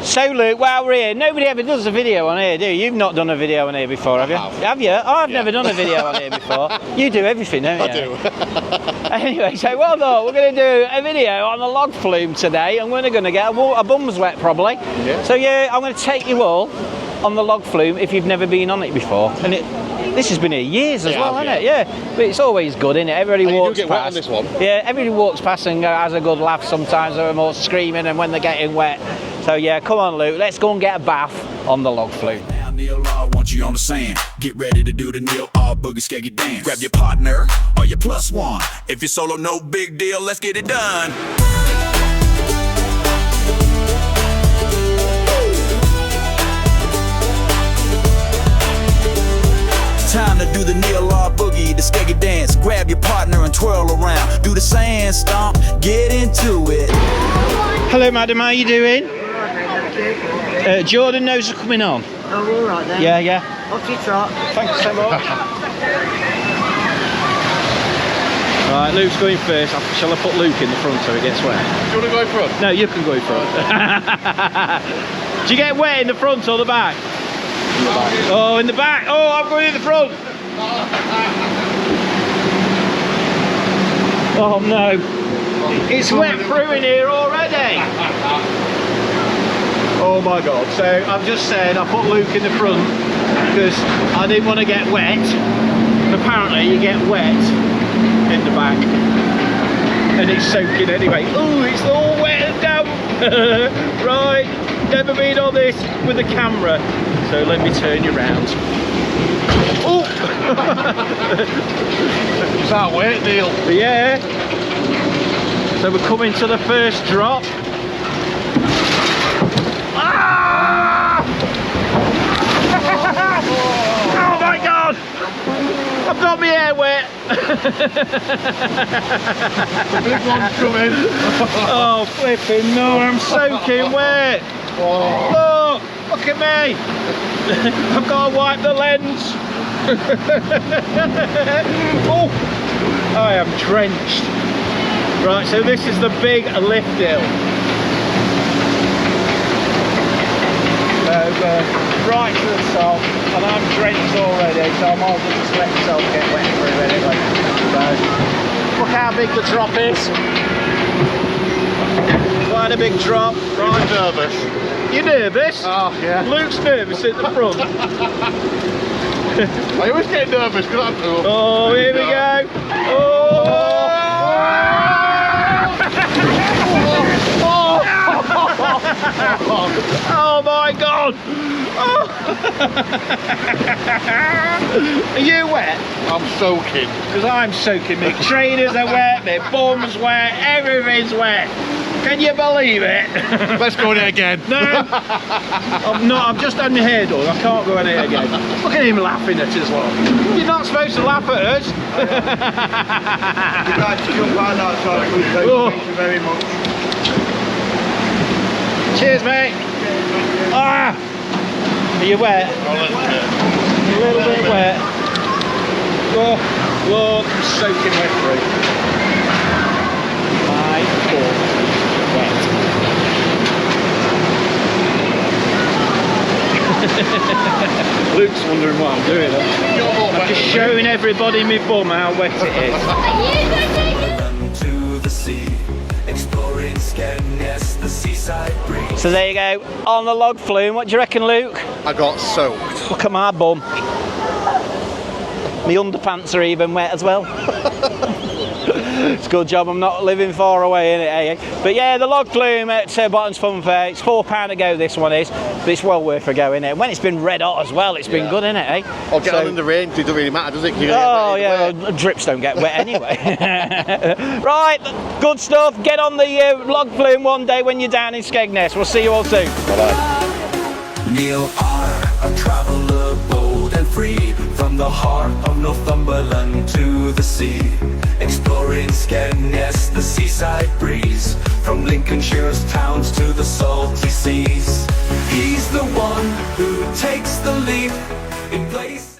So Luke, while we're here, nobody ever does a video on here, do you? You've not done a video on here before, have you? Have you? Oh, I've never done a video on here before. You do everything, don't you? I do. Anyway, so well done. We're going to do a video on the log flume today, and we're going to get a bum's wet probably. Yeah. So yeah, I'm going to take you all on the log flume if you've never been on it before. And this has been here years as well, hasn't it? Yeah. But it's always good, isn't it? Everybody walks you do get past. wet on this one. Yeah, everybody walks past and has a good laugh sometimes. They're more screaming and when they're getting wet. So yeah, come on Luke, let's go and get a bath on the log flume. Now Neil R wants you on the sand. Get ready to do the Neil R boogie skeggy dance. Grab your partner or your plus one. If you're solo, no big deal, let's get it done. Time to do the Neil R boogie, the skeggy dance. Grab your partner and twirl around. Do the sand stomp, get into it. Hello madam, how are you doing? Jordan knows are coming on. Oh, all right then. Yeah. Off you trot. Thanks so much. Right, Luke's going first. Shall I put Luke in the front so he gets wet? Do you want to go in front? No, you can go in front. Do you get wet in the front or the back? In the back. Oh, in the back. Oh, I'm going in the front. Oh no. It's wet through in here already. Oh my god. So I've just said I put Luke in the front because I didn't want to get wet. Apparently you get wet in the back and it's soaking anyway. Oh, it's all wet and damp. Right, never been on this with a camera, so let me turn you round. Oh. Is that wet, Neil? Yeah. So we're coming to the first drop. Ah! Oh my god! I've got my hair wet. The big one's coming. Oh flipping no, I'm soaking wet. Oh. Look at me. I've got to wipe the lens. Oh, I am drenched. Right, so this is the big lift hill. Right to the top, and I'm drenched already, so I might as well just let myself get wet through anyway. So, look how big the drop is. Quite a big drop. Right. I'm nervous. You nervous? Oh, yeah. Luke's nervous at the front. I always get nervous because I'm... Oh, here we go. Oh my god! Oh. Are you wet? I'm soaking. Because I'm soaking. My trainers are wet, my bum's wet, everything's wet. Can you believe it? Let's go in it again. No, I'm not. I've just had my hair done. I can't go in it again. Look at him laughing at us. Well, you're not supposed to laugh at us. You'd like to jump out outside. Thank you very much. Cheers, mate. Ah, are you wet? A little bit wet. Oh, look, I'm soaking wet through. My foot wet. Luke's wondering what I'm doing. I'm just showing everybody my bum how wet it is. To the sea, exploring Skegness, the seaside breeze. So there you go, on the log flume. What do you reckon, Luke? I got soaked. Look at my bum. My underpants are even wet as well. It's a good job I'm not living far away, innit, eh? But yeah, the log flume at Bottoms Funfair, it's £4 a go, this one is, but it's well worth a go, innit? When it's been red hot as well, it's been good, innit, eh? Or get on in the rain, it doesn't really matter, does it? Oh yeah, well, drips don't get wet anyway. Right, good stuff. Get on the log flume one day when you're down in Skegness. We'll see you all soon. Bye-bye. Neil R, a traveller bold and free, from the heart of Northumberland to the sea, exploring Skegness, the seaside breeze, from Lincolnshire's towns to the salty seas. He's the one who takes the leap in place.